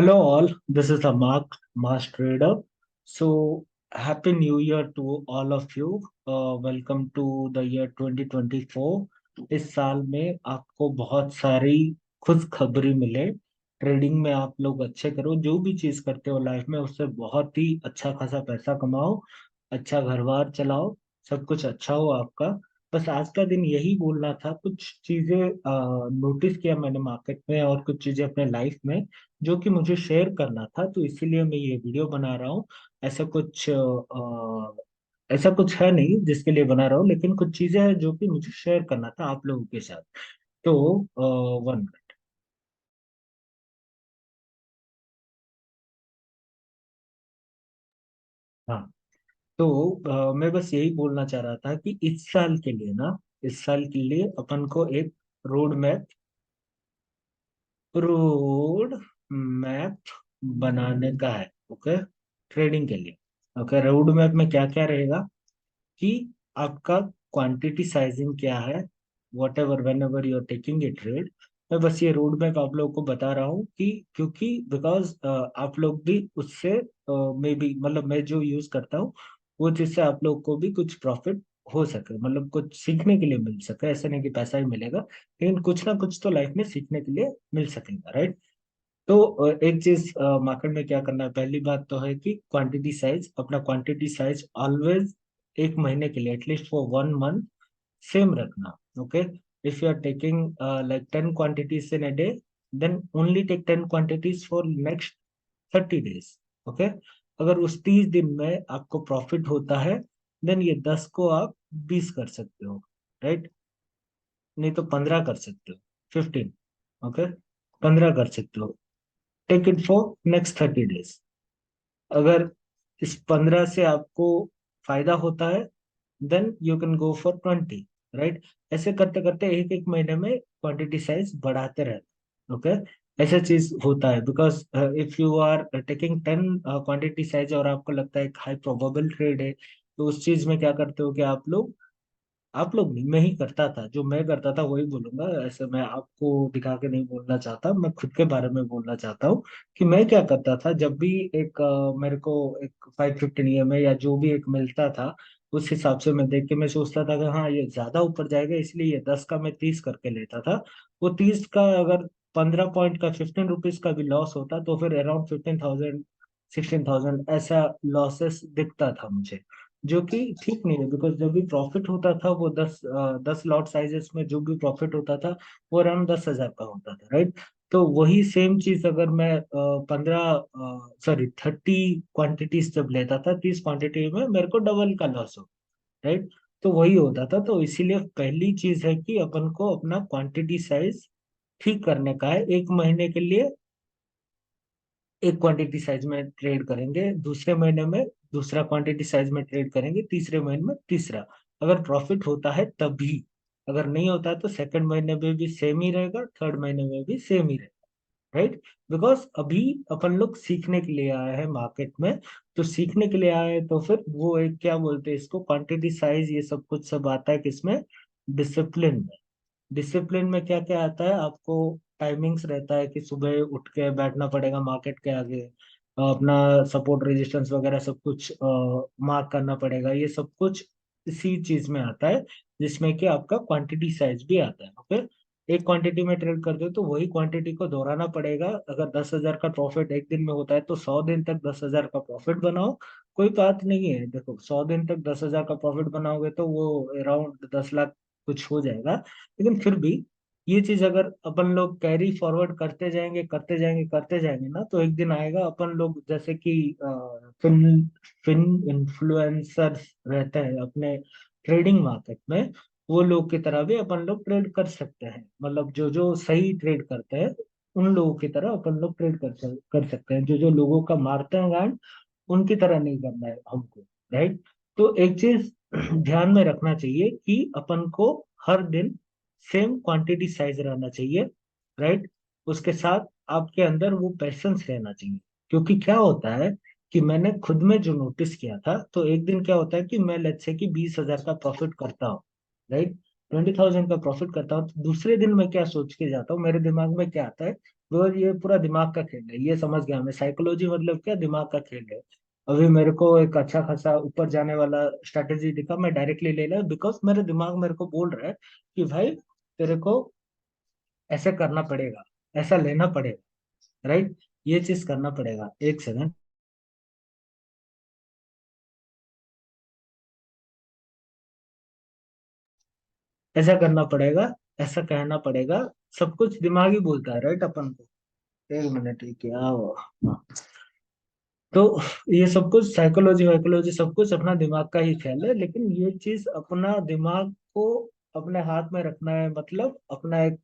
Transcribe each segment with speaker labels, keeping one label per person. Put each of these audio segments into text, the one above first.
Speaker 1: Hello all, this is Amak, Mass Trader. So, Happy New Year to all of you. Welcome to the year 2024. इस साल में आपको बहुत सारी खुशखबरी मिले। ट्रेडिंग में आप लोग अच्छे करो, जो भी चीज करते हो लाइफ में उससे बहुत ही अच्छा खासा पैसा कमाओ, अच्छा घर बार चलाओ, सब कुछ अच्छा हो आपका। बस आज का दिन यही बोलना था। कुछ चीजें नोटिस किया मैंने मार्केट में और कुछ चीजें अपने लाइफ में जो कि मुझे शेयर करना था, तो इसीलिए मैं ये वीडियो बना रहा हूँ। ऐसा कुछ ऐसा कुछ है नहीं जिसके लिए बना रहा हूँ, लेकिन कुछ चीजें हैं जो कि मुझे शेयर करना था आप लोगों के साथ। तो 1 मिनट। हाँ, तो मैं बस यही बोलना चाह रहा था कि इस साल के लिए ना, इस साल के लिए अपन को एक रोड मैप रोड मैप बनाने का है। ओके, ट्रेडिंग के लिए। ओके, रोड मैप में क्या क्या रहेगा कि आपका क्वांटिटी साइजिंग क्या है, whatever whenever you are taking a trade. मैं बस ये रोड मैप आप लोगों को बता रहा हूँ कि क्योंकि बिकॉज आप लोग भी उससे मे बी मतलब मैं जो यूज करता हूँ वो चीज से आप लोग को भी कुछ प्रॉफिट हो सके, मतलब कुछ सीखने के लिए मिल सके। ऐसा नहीं कि पैसा ही मिलेगा, लेकिन कुछ ना कुछ तो लाइफ में सीखने के लिए मिल सकेगा, राइट। तो एक चीज मार्केट में क्या करना है, पहली बात तो है कि क्वांटिटी साइज, अपना क्वांटिटी साइज ऑलवेज एक महीने के लिए एटलीस्ट फॉर 1 मंथ सेम रखना। Okay, if you are taking like 10 quantities in a day, then only take 10 quantities for next 30 days. Okay, अगर उस 30 दिन में आपको प्रॉफिट होता है, देन ये 10 को आप 20 कर सकते हो, राइट। नहीं तो 15 कर सकते हो, 15। ओके, 15 कर सकते हो। Take it for next 30 days. अगर इस 15 से आपको फायदा होता है, then you can go for 20, right. ऐसे करते करते एक एक महीने में क्वांटिटी साइज बढ़ाते रहते। ओके, ऐसा चीज होता है because if you are taking 10 quantity size और आपको लगता है एक हाई प्रोबेबल ट्रेड है, तो उस चीज में क्या करते हो कि आप लोग नहीं, मैं ही करता था, जो मैं करता था वही बोलूंगा। ऐसे मैं आपको दिखा के नहीं बोलना चाहता, मैं खुद के बारे में बोलना चाहता हूँ कि मैं क्या करता था। जब भी एक मेरे को एक 515 EMA या जो भी एक मिलता था, उस हिसाब से मैं देख के मैं सोचता था कि हाँ ये ज्यादा ऊपर जाएगा, इसलिए ये 10 का मैं 30 करके लेता था। वो 30 का अगर 15 पॉइंट का 15 रुपीज का भी लॉस होता तो फिर अराउंड 15,000 16,000 ऐसा लॉसेस दिखता था मुझे, जो कि ठीक नहीं है। बिकॉज जब भी प्रॉफिट होता था वो 10 लॉट साइजेस में जो भी प्रॉफिट होता था वो अराउंड 10,000 का होता था, राइट। तो वही सेम चीज अगर मैं 30 क्वांटिटीज जब लेता था, 30 क्वांटिटी में मेरे को डबल का लॉस हो, राइट। तो वही होता था। तो इसीलिए पहली चीज है कि अपन को अपना क्वांटिटी साइज ठीक करने का है। एक महीने के लिए एक क्वांटिटी साइज में ट्रेड करेंगे, दूसरे महीने में दूसरा क्वांटिटी साइज में ट्रेड करेंगे, तीसरे महीने में तीसरा। अगर प्रॉफिट होता है तभी, अगर नहीं होता है तो सेकंड महीने में भी सेम ही रहेगा, थर्ड महीने में भी सेम ही रहेगा, राइट। बिकॉज अभी अपन लोग सीखने के लिए आए हैं मार्केट में। तो सीखने के लिए आए हैं तो फिर वो एक क्या बोलते हैं इसको, क्वांटिटी साइज, ये सब कुछ सब आता है किसमें, डिसिप्लिन में। डिसिप्लिन में क्या क्या आता है आपको, टाइमिंग्स रहता है कि सुबह उठ के बैठना पड़ेगा मार्केट के आगे, अपना सपोर्ट रेजिस्टेंस वगैरह सब कुछ मार्क करना पड़ेगा, ये सब कुछ इसी चीज में आता है, जिसमें कि आपका क्वांटिटी साइज भी आता है। ओके, एक क्वांटिटी में ट्रेड करते हो तो वही क्वांटिटी को दोहराना पड़ेगा। अगर 10,000 का प्रॉफिट एक दिन में होता है तो 100 दिन तक 10,000 का प्रॉफिट बनाओ। कोई बात नहीं है, देखो 100 दिन तक 10,000 का प्रॉफिट बनाओगे तो वो अराउंड 10 लाख कुछ हो जाएगा। लेकिन फिर भी ये चीज अगर अपन लोग कैरी फॉरवर्ड करते जाएंगे करते जाएंगे करते जाएंगे ना, तो एक दिन आएगा अपन लोग जैसे कि फिन फिन इन्फ्लुएंसर्स रहते हैं अपने ट्रेडिंग मार्केट में, वो लोग की तरह भी अपन लोग ट्रेड कर सकते हैं। मतलब जो जो सही ट्रेड करते हैं उन लोगों की तरह अपन लोग ट्रेड कर सकते हैं। जो जो लोगों का मारते हैं गांड, उनकी तरह नहीं करना है हमको, राइट। तो एक चीज ध्यान में रखना चाहिए कि अपन को हर दिन सेम क्वांटिटी साइज रहना चाहिए, राइट। उसके साथ आपके अंदर वो पेशेंस रहना चाहिए। क्योंकि क्या होता है कि मैंने खुद में जो नोटिस किया था, तो एक दिन क्या होता है कि मैं लेट्स से कि 20,000 का प्रॉफिट करता हूँ, राइट। 20,000 का प्रॉफिट करता हूँ, तो दूसरे दिन मैं क्या सोच के जाता हूँ, मेरे दिमाग में क्या आता है, वो ये पूरा दिमाग का खेल है, ये समझ गया मैं, साइकोलॉजी मतलब क्या, दिमाग का खेल है। अभी मेरे को एक अच्छा खासा ऊपर जाने वाला स्ट्रेटेजी दिखा, मैं डायरेक्टली ले लिया, बिकॉज मेरे दिमाग मेरे को बोल रहा है कि भाई तेरे को ऐसे करना पड़ेगा, ऐसा लेना पड़ेगा, राइट, ये चीज करना पड़ेगा। एक सेकंड, ऐसा करना पड़ेगा, ऐसा कहना पड़ेगा, सब कुछ दिमाग ही बोलता है, राइट अपन को। एक मिनट, ये क्या हुआ? हाँ। तो ये सब कुछ साइकोलॉजी वाइकोलॉजी सब कुछ अपना दिमाग का ही खेल है, लेकिन ये चीज अपना दिमाग को अपने हाथ में रखना है, मतलब अपना एक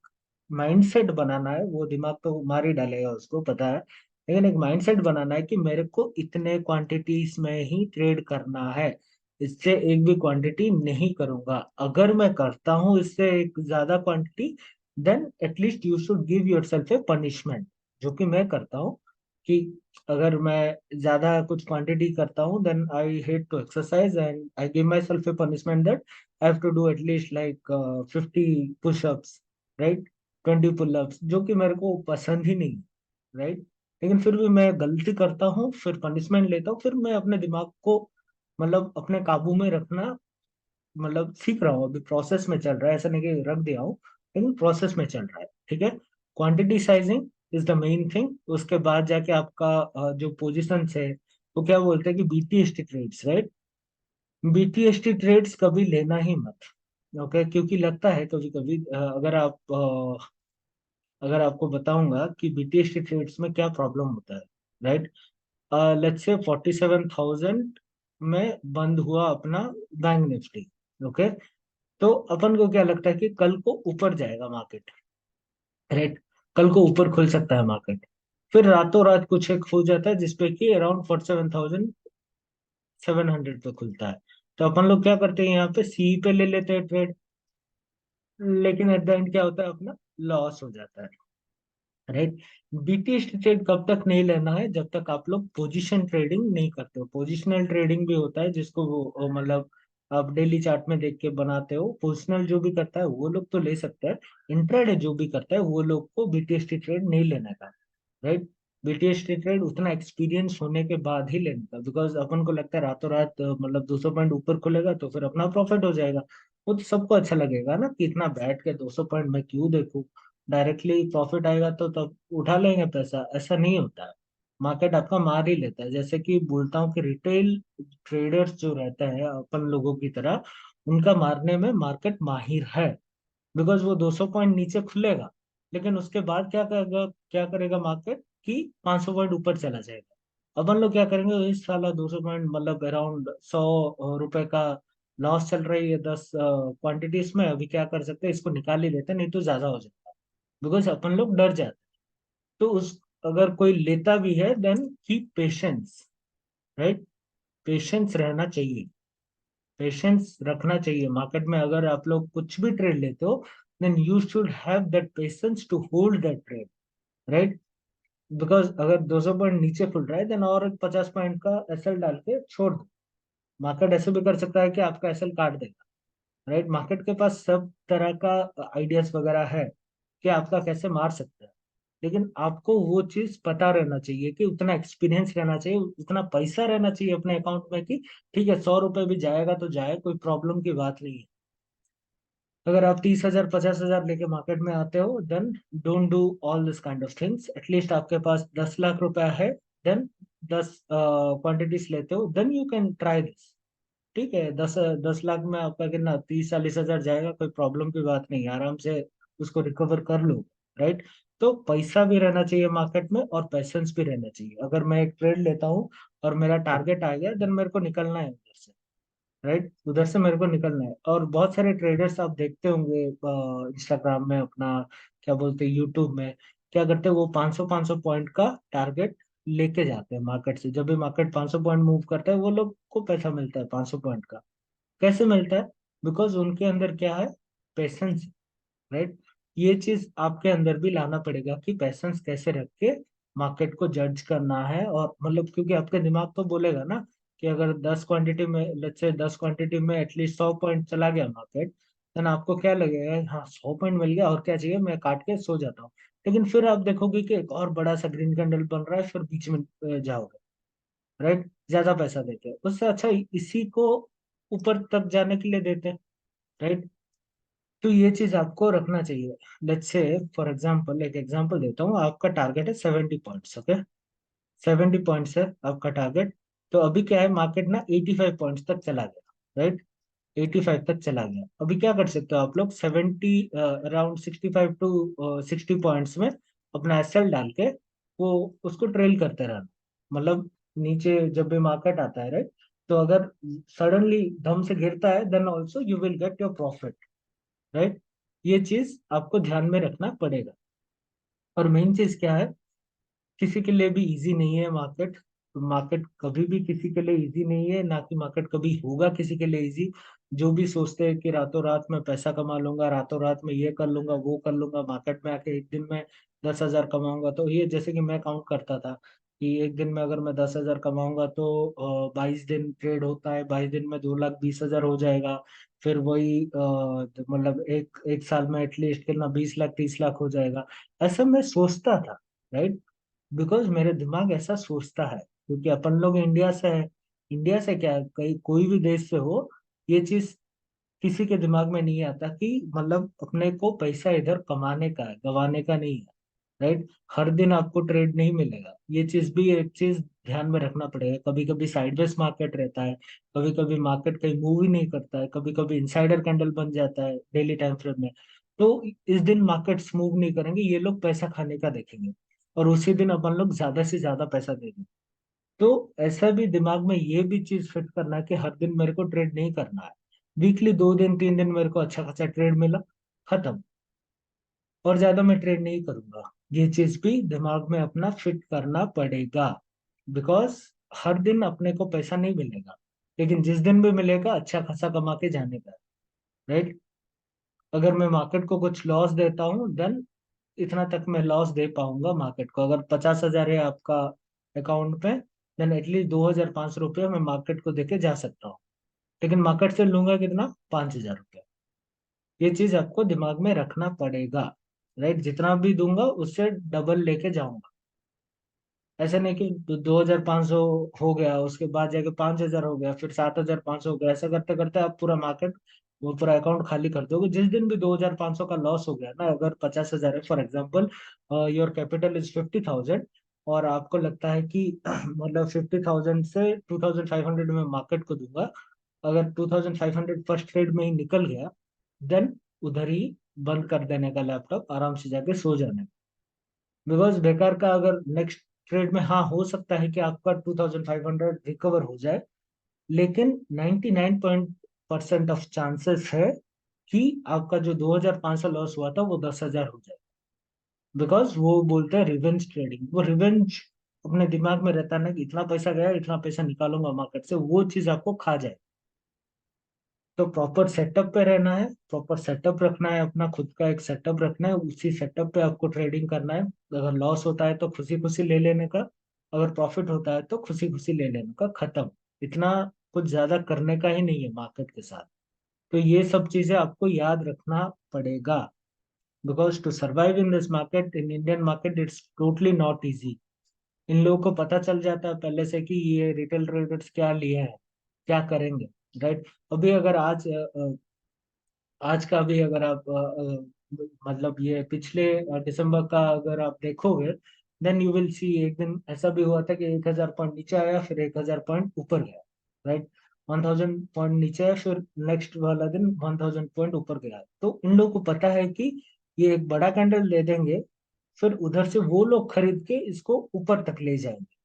Speaker 1: माइंडसेट बनाना है। वो दिमाग तो मार ही डालेगा, उसको पता है, लेकिन एक माइंडसेट बनाना है कि मेरे को इतने क्वांटिटीज में ही ट्रेड करना है, इससे एक भी क्वांटिटी नहीं करूंगा। अगर मैं करता हूँ इससे एक ज्यादा quantity, then at least you should give yourself a punishment, जो कि मैं करता हूँ। कि अगर मैं ज्यादा कुछ क्वांटिटी करता हूँ, then I hate to exercise and I give myself a punishment that I have to do at least like 50 pushups, right, 20 pullups, जो कि मेरे को पसंद ही नहीं, राइट। लेकिन फिर भी मैं गलती करता हूँ, फिर पनिशमेंट लेता हूँ, फिर मैं अपने दिमाग को मतलब अपने काबू में रखना, मतलब सीख रहा हूँ, अभी प्रोसेस में चल रहा है, ऐसा नहीं कि रख दिया हूँ, लेकिन प्रोसेस में चल रहा है, ठीक है। Quantity sizing is the main thing. उसके बाद जाके आपका जो पोजिशन है, वो क्या बोलते हैं कि BTST trades, right. BTST trades कभी लेना ही मत, ओके, क्योंकि लगता है कभी कभी, अगर आपको बताऊंगा कि बीटीएसटी ट्रेड्स में क्या प्रॉब्लम होता है, राइट। लेट्स से 47,000 में बंद हुआ अपना बैंक निफ्टी, ओके। तो अपन को क्या लगता है कि कल को ऊपर जाएगा मार्केट, राइट, कल को ऊपर खुल सकता है मार्केट। फिर रातों रात कुछ एक हो जाता है जिसपे कि अराउंड 47,700 पे खुलता है। तो अपन लोग क्या करते हैं, यहाँ पे सी पे ले लेते हैं ट्रेड, लेकिन एट द एंड क्या होता है, अपना लॉस हो जाता है, राइट। बीटीएस ट्रेड कब तक नहीं लेना है, जब तक आप लोग पोजीशन ट्रेडिंग नहीं करते हो। पोजिशनल ट्रेडिंग भी होता है जिसको वो मतलब आप डेली चार्ट में देख के बनाते हो, पोजिशनल जो भी करता है वो लोग तो ले सकते हैं। इंट्राडे जो भी करता है वो लोग को बीटीएस ट्रेड नहीं लेने का, राइट। बीटीएस ट्रेड उतना एक्सपीरियंस होने के बाद ही लेने का, बिकॉज अपन को लगता है रातों रात मतलब 200 पॉइंट ऊपर खुलेगा तो फिर अपना प्रॉफिट हो जाएगा। वो तो सबको अच्छा लगेगा ना कि इतना बैठ के 200 पॉइंट मैं क्यों देखूं, डायरेक्टली प्रॉफिट आएगा तो तब उठा लेंगे पैसा। ऐसा नहीं होता है, मार्केट आपका मार ही लेता है। जैसे कि बोलता हूँ कि रिटेल ट्रेडर्स जो रहते हैं अपन लोगों की तरह, उनका मारने में मार्केट माहिर है, बिकॉज वो 200 पॉइंट नीचे खुलेगा, लेकिन उसके बाद क्या करेगा मार्केट कि 500 पॉइंट ऊपर चला जाएगा। अपन लोग क्या करेंगे, इस साल 200 पॉइंट मतलब अराउंड 100 रुपए का लॉस चल रही है 10 क्वांटिटीज में, अभी क्या कर सकते हैं, इसको निकाल ही लेते हैं, नहीं तो ज्यादा हो जाएगा, बिकॉज अपन लोग डर जाते हैं। तो उस अगर कोई लेता भी है, then keep patience, right, patience रहना चाहिए, पेशेंस रखना चाहिए मार्केट में। अगर आप लोग कुछ भी ट्रेड लेते हो, then you should have that patience to hold that trade, right. Because अगर 200 पॉइंट नीचे खुल रहा है, देन और 50 पॉइंट का एसएल डाल के छोड़ दो। मार्केट ऐसे भी कर सकता है कि आपका एसएल काट देगा, राइट। मार्केट के पास सब तरह का आइडियाज वगैरह है कि आपका कैसे मार सकता है, लेकिन आपको वो चीज पता रहना चाहिए कि उतना एक्सपीरियंस रहना चाहिए, उतना पैसा रहना चाहिए अपने अकाउंट में कि ठीक है, 100 रुपए भी जाएगा तो जाए, कोई प्रॉब्लम की बात नहीं है। अगर आप 30,000 50,000 लेके मार्केट में आते हो, then don't do all this kind of things. At least आपके पास 10 लाख रुपया है, देन 10 क्वांटिटीज लेते हो, then you can try this. ठीक है, 10 10 लाख में आपका कितना 30 40 हजार जाएगा, कोई प्रॉब्लम की बात नहीं, आराम से उसको रिकवर कर लो, राइट। तो पैसा भी रहना चाहिए मार्केट में और पेशेंस भी रहना चाहिए। अगर मैं एक ट्रेड लेता हूँ और मेरा टारगेट आ गया, देन मेरे को निकलना है उधर से, राइट, उधर से मेरे को निकलना है। और बहुत सारे ट्रेडर्स आप देखते होंगे इंस्टाग्राम में अपना, क्या बोलते हैं, यूट्यूब में, क्या करते हैं, वो 500 पॉइंट का टारगेट लेके जाते हैं मार्केट से। जब भी मार्केट 500 पॉइंट मूव करता है, वो लोग को पैसा मिलता है 500 पॉइंट का। कैसे मिलता है? बिकॉज उनके अंदर क्या है, पेशेंस, राइट। ये चीज आपके अंदर भी लाना पड़ेगा कि पैसेंस कैसे रख के मार्केट को जज करना है। और मतलब क्योंकि आपके दिमाग तो बोलेगा ना कि अगर 10 क्वांटिटी में, लेट्स से 10 क्वांटिटी में एटलीस्ट 100 पॉइंट चला गया मार्केट, देन आपको क्या लगेगा, हाँ 100 पॉइंट मिल गया और क्या चाहिए, मैं काट के सो जाता हूँ। लेकिन फिर आप देखोगे कि एक और बड़ा सा ग्रीन कैंडल बन रहा है, फिर बीच में जाओगे, राइट, ज्यादा पैसा देते हैं, उससे अच्छा इसी को ऊपर तक जाने के लिए देते हैं, राइट। तो ये चीज आपको रखना चाहिए। लेट्स से फॉर एग्जांपल, एक एग्जांपल देता हूँ, आपका टारगेट है 70 पॉइंट्स, ओके, 70 पॉइंट्स है आपका टारगेट। तो अभी क्या है, मार्केट ना 85 पॉइंट्स तक चला गया, राइट, 85 तक चला गया। अभी क्या कर सकते हो आप लोग, 70 अराउंड 65 to 60 पॉइंट्स में अपना एसएल डाल के वो उसको ट्रेल करते रहना। मतलब नीचे जब भी मार्केट आता है, राइट, तो अगर सडनली धम से गिरता है, then also you will get your profit, right. ये चीज आपको ध्यान में रखना पड़ेगा। और मेन चीज क्या है, किसी के लिए भी इजी नहीं है मार्केट। मार्केट कभी भी किसी के लिए इजी नहीं है, ना कि मार्केट कभी होगा किसी के लिए इजी। जो भी सोचते हैं कि रातों रात में पैसा कमा लूंगा, रातों रात में ये कर लूंगा वो कर लूंगा, मार्केट में आके एक दिन में 10,000 कमाऊंगा, तो ये जैसे कि मैं काउंट करता था कि एक दिन में अगर मैं 10,000 कमाऊंगा तो 22 दिन ट्रेड होता है, 22 दिन में 2,20,000 हो जाएगा। फिर वही मतलब एक एक साल में एटलीस्ट कितना 20 लाख 30 लाख हो जाएगा। ऐसा मैं सोचता था, राइट, बिकॉज मेरे दिमाग ऐसा सोचता है, क्योंकि अपन लोग इंडिया से है। इंडिया से क्या है, कहीं कोई भी देश से हो, ये चीज किसी के दिमाग में नहीं आता कि मतलब अपने को पैसा इधर कमाने का है, गंवाने का नहीं है, राइट। हर दिन आपको ट्रेड नहीं मिलेगा, ये चीज भी एक चीज ध्यान में रखना पड़ेगा। कभी कभी साइडवेज मार्केट रहता है, कभी कभी मार्केट कहीं मूव ही नहीं करता है, कभी कभी इनसाइडर कैंडल बन जाता है डेली टाइम फ्रेम में। तो इस दिन मार्केट्स मूव नहीं करेंगे, ये लोग पैसा खाने का देखेंगे, और उसी दिन अपन लोग ज्यादा से ज्यादा पैसा देंगे। तो ऐसा भी दिमाग में ये भी चीज फिट करना है कि हर दिन मेरे को ट्रेड नहीं करना है। वीकली 2 दिन 3 दिन मेरे को अच्छा खासा ट्रेड मिला, खत्म, और ज्यादा मैं ट्रेड नहीं करूंगा। ये चीज भी दिमाग में अपना फिट करना पड़ेगा। बिकॉज हर दिन अपने को पैसा नहीं मिलेगा, लेकिन जिस दिन भी मिलेगा अच्छा खासा कमा के जाने का, राइट। अगर मैं मार्केट को कुछ लॉस देता हूँ, देन इतना तक मैं लॉस दे पाऊंगा मार्केट को। अगर 50,000 है आपका अकाउंट पे, देन एटलीस्ट 2,500 रुपये मैं मार्केट को देके जा सकता हूँ। लेकिन मार्केट से लूंगा कितना, 5,000 रुपये। ये चीज आपको दिमाग में रखना पड़ेगा, राइट। जितना भी दूंगा उससे डबल लेके जाऊंगा। ऐसा नहीं कि 2,500 हो गया, उसके बाद जाके 5,000 हो गया, फिर 7,500 हो गया, ऐसा करते करते आप पूरा मार्केट, वो पूरा अकाउंट खाली कर दोगे। जिस दिन भी 2,500 का लॉस हो गया ना, अगर 50,000 है for example, your capital is 50,000, और आपको लगता है कि मतलब 50,000 से 2,500 में मार्केट को दूंगा, अगर 2,500 फर्स्ट ट्रेड में ही निकल गया, देन उधर ही बंद कर देने का लैपटॉप, आराम से जाके सो जाने का। बिकॉज बेकार का, अगर नेक्स्ट ट्रेड में हाँ हो सकता है कि आपका 2,500 रिकवर हो जाए, लेकिन 99% ऑफ चांसेस है कि आपका जो 2,500 लॉस हुआ था वो 10,000 हो जाए। बिकॉज वो बोलते हैं रिवेंज ट्रेडिंग, वो रिवेंज अपने दिमाग में रहता है ना कि इतना पैसा गया, इतना पैसा निकालूंगा मार्केट से, वो चीज आपको खा जाए। तो प्रॉपर सेटअप पे रहना है, प्रॉपर सेटअप रखना है, अपना खुद का एक सेटअप रखना है, उसी सेटअप पे आपको ट्रेडिंग करना है। अगर लॉस होता है तो खुशी खुशी ले लेने का, अगर प्रॉफिट होता है तो खुशी खुशी ले लेने का, खत्म। इतना कुछ ज्यादा करने का ही नहीं है मार्केट के साथ। तो ये सब चीजें आपको याद रखना पड़ेगा। Because to survive in this market, in Indian market, it's totally not easy. इन लोगों को पता चल जाता है पहले से कि ये रिटेल ट्रेडर्स क्या लिए हैं, क्या करेंगे, राइट। अभी अगर आज का भी अगर आप मतलब ये पिछले दिसंबर का अगर आप देखोगे, देन यू विल सी एक दिन ऐसा भी हुआ था कि 1,000 पॉइंट नीचे आया, फिर 1,000 पॉइंट ऊपर गया, राइट। 1,000 पॉइंट नीचे आया, फिर नेक्स्ट वाला दिन 1,000 पॉइंट ऊपर गया। तो इन लोगों को पता है कि ये एक बड़ा कैंडल दे देंगे, फिर उधर से वो लोग खरीद के इसको ऊपर तक ले जाएंगे,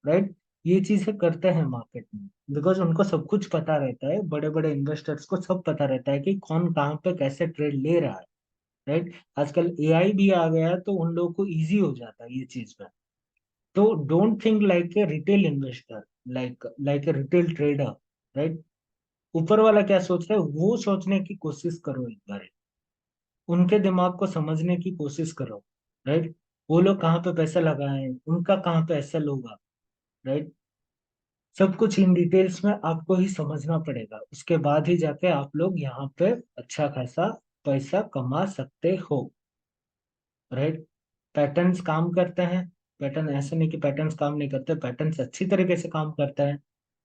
Speaker 1: राइट। ये चीजें करते हैं मार्केट में, बिकॉज उनको सब कुछ पता रहता है, बड़े बड़े इन्वेस्टर्स को सब पता रहता है कि कौन कहाँ पे कैसे ट्रेड ले रहा है, राइट। आजकल एआई भी आ गया है, तो उन लोगों को इजी हो जाता है ये चीज में। तो don't think like a retail investor, like like a retail trader, right. ऊपर वाला क्या सोच रहा है वो सोचने की कोशिश करो एक बार, उनके दिमाग को समझने की कोशिश करो, राइट। वो लोग कहाँ पे पैसा लगाए हैं, उनका कहाँ पे एसएल होगा, राइट। सब कुछ इन डिटेल्स में आपको ही समझना पड़ेगा, उसके बाद ही जाके आप लोग यहाँ पे अच्छा खासा पैसा कमा सकते हो। राइट। पैटर्न्स काम करते हैं। पैटर्न ऐसे नहीं कि पैटर्न्स काम नहीं करते, पैटर्न्स अच्छी तरीके से काम करते हैं।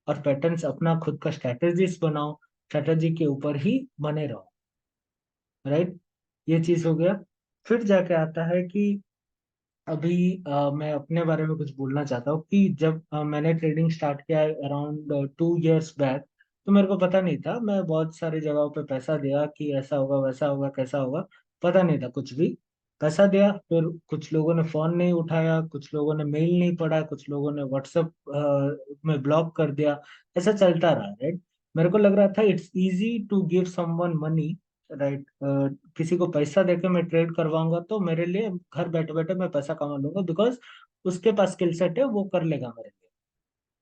Speaker 1: और पैटर्न्स अपना खुद का स्ट्रेटेजीज बनाओ, स्ट्रेटेजी के ऊपर ही बने रहो। राइट। ये चीज हो गया। फिर जाके आता है कि अभी मैं अपने बारे में कुछ बोलना चाहता हूँ कि जब मैंने ट्रेडिंग स्टार्ट किया अराउंड 2 इयर्स बैक, तो मेरे को पता नहीं था। मैं बहुत सारी जगहों पे पैसा दिया कि ऐसा होगा वैसा होगा कैसा होगा, पता नहीं था कुछ भी। पैसा दिया, फिर कुछ लोगों ने फोन नहीं उठाया, कुछ लोगों ने मेल नहीं पढ़ा, कुछ लोगों ने व्हाट्सएप में ब्लॉक कर दिया। ऐसा चलता रहा। राइट। मेरे को लग रहा था it's easy to give someone money. Right. किसी को पैसा देके मैं ट्रेड करवाऊंगा तो मेरे लिए घर बैठे बैठे मैं पैसा कमा लूंगा, बिकॉज उसके पास स्किल सेट है, वो कर लेगा मेरे लिए।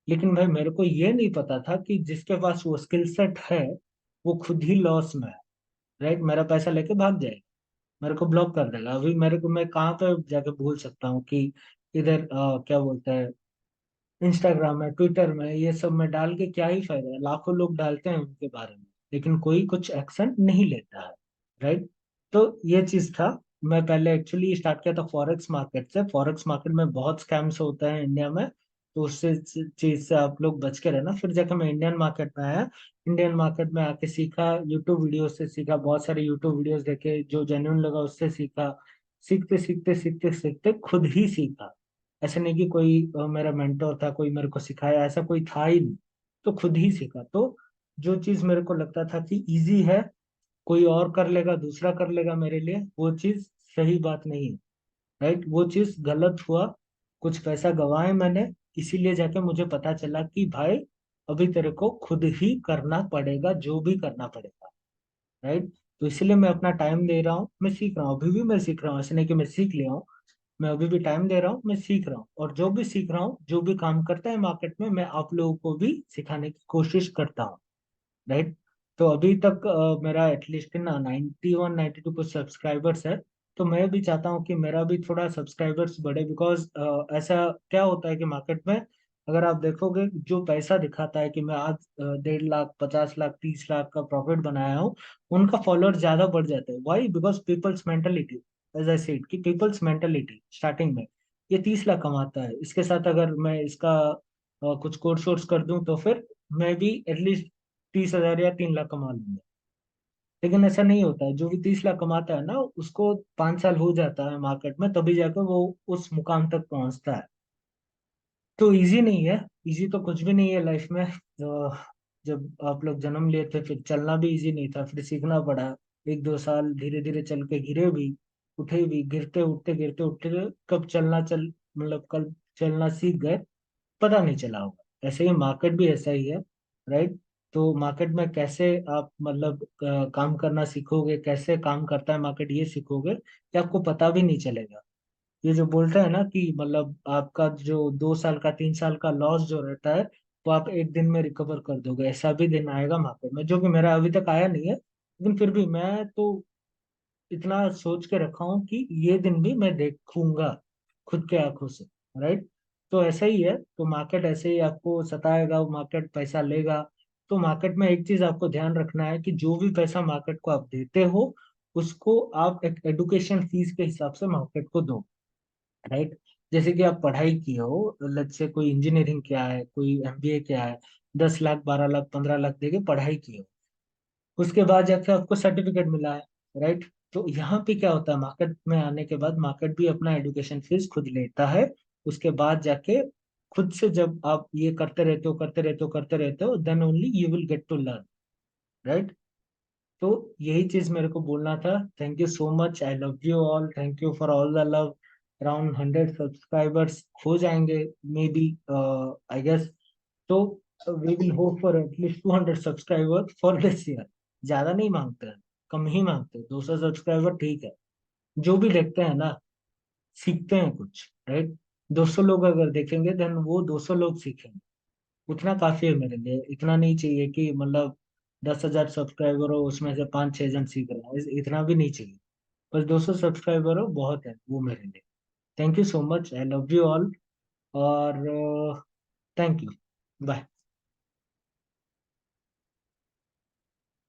Speaker 1: लेकिन भाई मेरे को ये नहीं पता था कि जिसके पास वो स्किल सेट है वो खुद ही लॉस में है। राइट। मेरा पैसा लेके भाग जाएगा, मेरे को ब्लॉक कर देगा। अभी मेरे को, मैं कहाँ पे जाके भूल सकता हूँ कि इधर क्या बोलते हैं, इंस्टाग्राम में, ट्विटर में, ये सब में डाल के क्या ही फायदा है। लाखों लोग डालते हैं उनके बारे में, लेकिन कोई कुछ एक्शन नहीं लेता है। राइट। तो ये चीज था। मैं पहले एक्चुअली स्टार्ट किया था फॉरेक्स मार्केट से। फॉरेक्स मार्केट में बहुत स्कैम्स होते हैं इंडिया में, तो उससे चीज से आप लोग बच के रहना। फिर जाकर मैं इंडियन मार्केट में आया। इंडियन मार्केट में आके सीखा, यूट्यूब वीडियो से सीखा, बहुत सारे यूट्यूब वीडियोस देखे, जो जेन्युइन लगा उससे सीखा। सीखते सीखते सीखते सीखते खुद ही सीखा। ऐसे नहीं कि कोई मेरा मेंटोर था, कोई मेरे को सिखाया, ऐसा कोई था ही नहीं। तो खुद ही सीखा। तो जो चीज मेरे को लगता था कि इजी है, कोई और कर लेगा, दूसरा कर लेगा मेरे लिए, वो चीज सही बात नहीं है। राइट। वो चीज गलत हुआ। कुछ पैसा गंवाए मैंने, इसीलिए जाके मुझे पता चला कि भाई अभी तेरे को खुद ही करना पड़ेगा, जो भी करना पड़ेगा। राइट। तो इसलिए मैं अपना टाइम दे रहा हूँ, मैं सीख रहा हूँ, अभी भी मैं सीख रहा हूँ। ऐसे नहीं कि मैं सीख लिया हूँ, मैं अभी भी टाइम दे रहा हूँ, मैं सीख रहा हूँ। और जो भी सीख रहा हूँ, जो भी काम करता है मार्केट में, मैं आप लोगों को भी सिखाने की कोशिश करता हूँ। राइट। तो अभी तक मेरा एटलीस्ट ना 91 92 कुछ सब्सक्राइबर्स है। तो मैं भी चाहता हूँ कि मेरा भी थोड़ा सब्सक्राइबर्स बढ़े, बिकॉज ऐसा क्या होता है कि मार्केट में अगर आप देखोगे, जो पैसा दिखाता है कि मैं आज 1.5 लाख 50 लाख 30 लाख का प्रॉफिट बनाया हूँ, उनका फॉलोअर ज्यादा बढ़ जाता है। Why? Because people's mentality, as I said कि पीपल्स मेंटेलिटी स्टार्टिंग में, ये 30 लाख कमाता है, इसके साथ अगर मैं इसका कुछ कोर्स वोर्स कर दूं तो फिर मैं भी एटलीस्ट 30 हजार या 3 लाख कमा लूंगा। लेकिन ऐसा नहीं होता है। जो भी 30 लाख कमाता है ना, उसको 5 साल हो जाता है मार्केट में, तभी जाकर वो उस मुकाम तक पहुंचता है। तो इजी नहीं है। इजी तो कुछ भी नहीं है लाइफ में। तो जब आप लोग जन्म लिए थे, फिर चलना भी इजी नहीं था, फिर सीखना पड़ा। 1 2 साल धीरे धीरे चल के गिरे भी, उठे भी, गिरते उठते कब चलना चल मतलब कल चलना सीख गए, पता नहीं चला होगा। ऐसे ही मार्केट भी ऐसा ही है। राइट। तो मार्केट में कैसे आप मतलब काम करना सीखोगे, कैसे काम करता है मार्केट ये सीखोगे, ये आपको पता भी नहीं चलेगा। ये जो बोलते हैं ना कि मतलब आपका जो 2 साल का 3 साल का लॉस जो रहता है, वो आप एक दिन में रिकवर कर दोगे। ऐसा भी दिन आएगा मार्केट में, जो कि मेरा अभी तक आया नहीं है, लेकिन फिर भी मैं तो इतना सोच के रखा हूँ कि ये दिन भी मैं देखूंगा खुद के आंखों से। राइट। तो ऐसा ही है। तो मार्केट ऐसे ही आपको सताएगा, मार्केट पैसा लेगा। तो मार्केट में एक चीज आपको ध्यान रखना है कि जो भी पैसा मार्केट को आप देते हो, उसको आप एक एडुकेशन फीस के हिसाब से मार्केट को दो। राइट। जैसे कि आप पढ़ाई किए हो, लेट्स से कोई इंजीनियरिंग किया है, कोई एमबीए किया है, 10 लाख 12 लाख 15 लाख देके पढ़ाई की हो, उसके बाद जाके आपको सर्टिफिकेट मिला है। राइट। तो यहाँ पे क्या होता है, मार्केट में आने के बाद मार्केट भी अपना एजुकेशन फीस खुद लेता है। उसके बाद जाके खुद से जब आप ये करते रहते हो करते रहते हो करते रहते हो, then only you will get to learn. Right. तो यही चीज मेरे को बोलना था। Thank you so much, I love you all, thank you for all the love. Around 100 subscribers हो जाएंगे, मे बी, आई गेस। तो we will hope for at least 200 subscriber for this year. ज्यादा नहीं मांगते हैं, कम ही मांगते हैं। 200 सब्सक्राइबर ठीक है। जो भी देखते हैं ना, सीखते हैं कुछ। राइट। 200 लोग अगर देखेंगे, देन वो 200 लोग सीखेंगे। उतना काफी है मेरे लिए। इतना नहीं चाहिए कि मतलब 10 हजार सब्सक्राइबर हो, उसमें से 5 6 जन सीख रहे हैं, इतना भी नहीं चाहिए। बस 200 सब्सक्राइबर हो बहुत है वो मेरे लिए। Thank you so much, I love you all. और थैंक यू। बाय।